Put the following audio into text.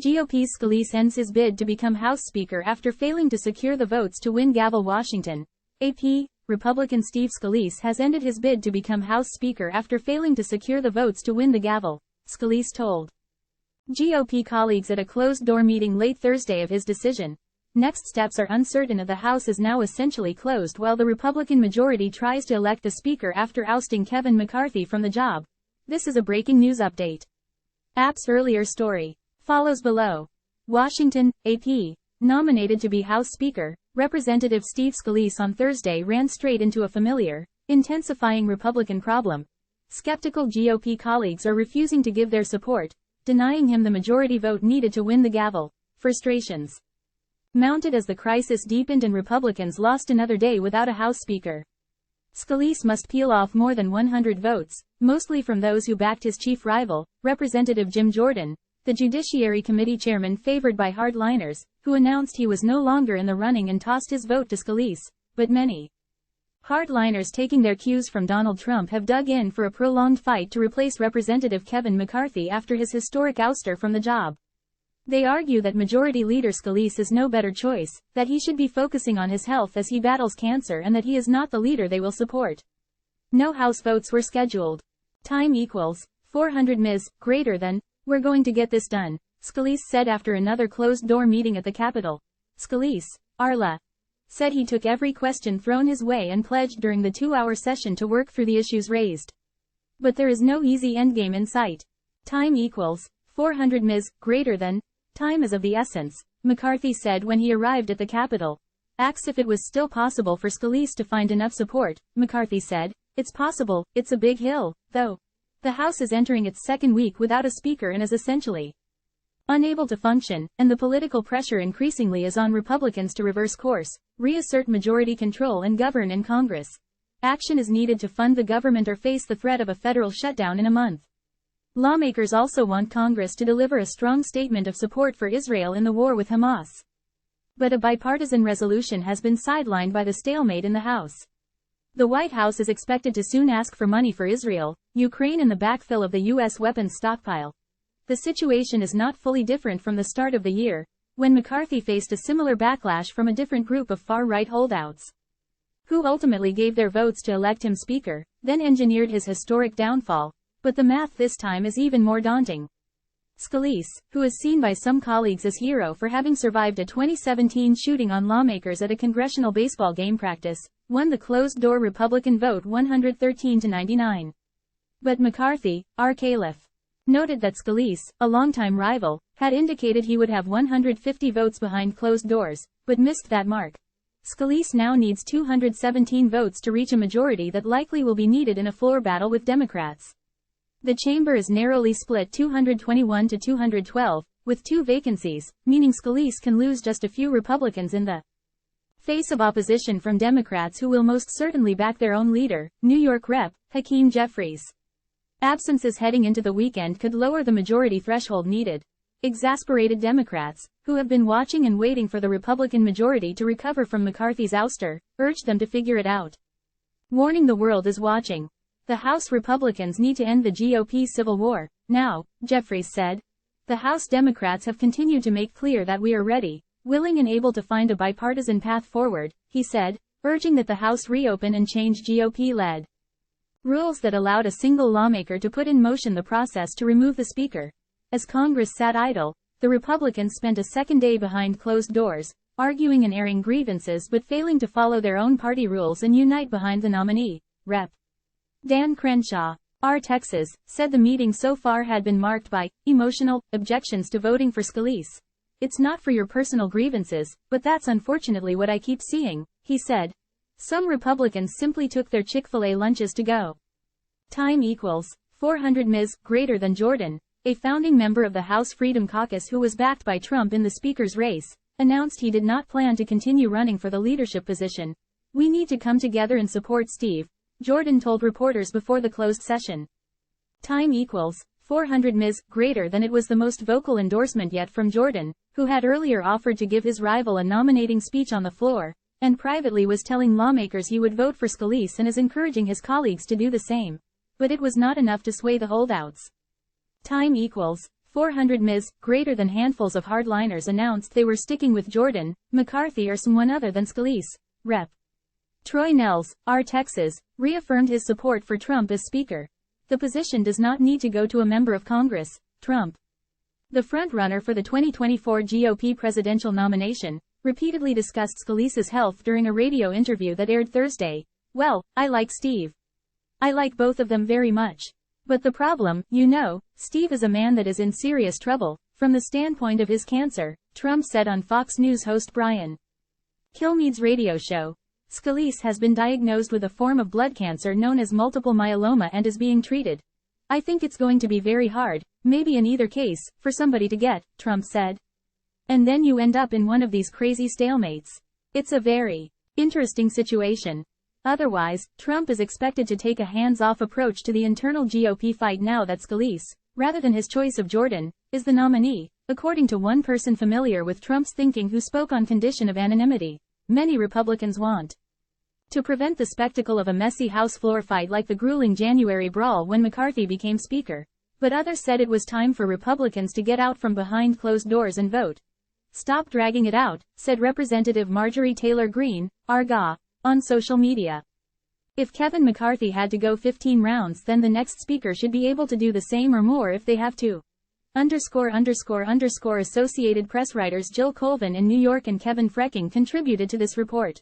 GOPs Scalise ends his bid to become House Speaker after failing to secure the votes to win gavel. Washington. AP, Republican Steve Scalise has ended his bid to become House Speaker after failing to secure the votes to win the gavel, Scalise told GOP colleagues at a closed-door meeting late Thursday of his decision. Next steps are uncertain as the House is now essentially closed while the Republican majority tries to elect a Speaker after ousting Kevin McCarthy from the job. This is a breaking news update. AP's earlier story follows below. Washington, AP. Nominated to be House Speaker, Representative Steve Scalise on Thursday ran straight into a familiar, intensifying Republican problem. Skeptical GOP colleagues are refusing to give their support, denying him the majority vote needed to win the gavel. Frustrations mounted as the crisis deepened and Republicans lost another day without a House Speaker. Scalise must peel off more than 100 votes, mostly from those who backed his chief rival, Representative Jim Jordan, the Judiciary Committee chairman favored by hardliners, who announced he was no longer in the running and tossed his vote to Scalise, but many hardliners taking their cues from Donald Trump have dug in for a prolonged fight to replace Representative Kevin McCarthy after his historic ouster from the job. They argue that Majority Leader Scalise is no better choice, that he should be focusing on his health as he battles cancer and that he is not the leader they will support. No House votes were scheduled. Time equals 400 Ms. greater than, "We're going to get this done," Scalise said after another closed-door meeting at the Capitol. Scalise, Arla, said he took every question thrown his way and pledged during the 2-hour session to work through the issues raised. But there is no easy endgame in sight. Time equals 400 Ms. greater than, time is of the essence, McCarthy said when he arrived at the Capitol. Asked if it was still possible for Scalise to find enough support, McCarthy said, "It's possible, it's a big hill, though. The House is entering its second week without a speaker and is essentially unable to function, and the political pressure increasingly is on Republicans to reverse course, reassert majority control and govern in Congress. Action is needed to fund the government or face the threat of a federal shutdown in a month." Lawmakers also want Congress to deliver a strong statement of support for Israel in the war with Hamas. But a bipartisan resolution has been sidelined by the stalemate in the House. The White House is expected to soon ask for money for Israel, Ukraine and the backfill of the U.S. weapons stockpile. The situation is not fully different from the start of the year, when McCarthy faced a similar backlash from a different group of far-right holdouts, who ultimately gave their votes to elect him Speaker, then engineered his historic downfall. But the math this time is even more daunting. Scalise, who is seen by some colleagues as hero for having survived a 2017 shooting on lawmakers at a congressional baseball game practice, won the closed-door Republican vote 113-99. But McCarthy, R. Caliph, noted that Scalise, a longtime rival, had indicated he would have 150 votes behind closed doors, but missed that mark. Scalise now needs 217 votes to reach a majority that likely will be needed in a floor battle with Democrats. The chamber is narrowly split 221 to 212, with 2 vacancies, meaning Scalise can lose just a few Republicans in the face of opposition from Democrats who will most certainly back their own leader, New York Rep. Hakeem Jeffries. Absences heading into the weekend could lower the majority threshold needed. Exasperated Democrats, who have been watching and waiting for the Republican majority to recover from McCarthy's ouster, urged them to figure it out. Warning: the world is watching. The House Republicans need to end the GOP civil war now, Jeffries said. The House Democrats have continued to make clear that we are ready, willing and able to find a bipartisan path forward, he said, urging that the House reopen and change GOP-led rules that allowed a single lawmaker to put in motion the process to remove the Speaker. As Congress sat idle, the Republicans spent a second day behind closed doors, arguing and airing grievances but failing to follow their own party rules and unite behind the nominee. Rep. Dan Crenshaw, R. Texas, said the meeting so far had been marked by emotional objections to voting for Scalise. "It's not for your personal grievances, but that's unfortunately what I keep seeing," he said. Some Republicans simply took their Chick-fil-A lunches to go. Time equals 400 Ms. greater than Jordan, a founding member of the House Freedom Caucus who was backed by Trump in the Speaker's race, announced he did not plan to continue running for the leadership position. "We need to come together and support Steve," Jordan told reporters before the closed session. Time equals 400 Ms. greater than. It was the most vocal endorsement yet from Jordan, who had earlier offered to give his rival a nominating speech on the floor, and privately was telling lawmakers he would vote for Scalise and is encouraging his colleagues to do the same. But it was not enough to sway the holdouts. Time equals 400 Ms. Greater than handfuls of hardliners announced they were sticking with Jordan, McCarthy or someone other than Scalise. Rep. Troy Nehls, R. Texas, reaffirmed his support for Trump as Speaker. The position does not need to go to a member of Congress. Trump, the frontrunner for the 2024 GOP presidential nomination, repeatedly discussed Scalise's health during a radio interview that aired Thursday. "Well, I like Steve. I like both of them very much. But the problem, Steve is a man that is in serious trouble, from the standpoint of his cancer," Trump said on Fox News host Brian Kilmeade's radio show. Scalise has been diagnosed with a form of blood cancer known as multiple myeloma and is being treated. "I think it's going to be very hard, maybe in either case, for somebody to get," Trump said. "And then you end up in one of these crazy stalemates. It's a very interesting situation." Otherwise, Trump is expected to take a hands-off approach to the internal GOP fight now that Scalise, rather than his choice of Jordan, is the nominee, according to one person familiar with Trump's thinking who spoke on condition of anonymity. Many Republicans want to prevent the spectacle of a messy House floor fight like the grueling January brawl when McCarthy became Speaker. But others said it was time for Republicans to get out from behind closed doors and vote. "Stop dragging it out," said Representative Marjorie Taylor Greene, RGA, on social media. "If Kevin McCarthy had to go 15 rounds, then the next Speaker should be able to do the same or more if they have to." Associated Press writers Jill Colvin in New York and Kevin Frecking contributed to this report.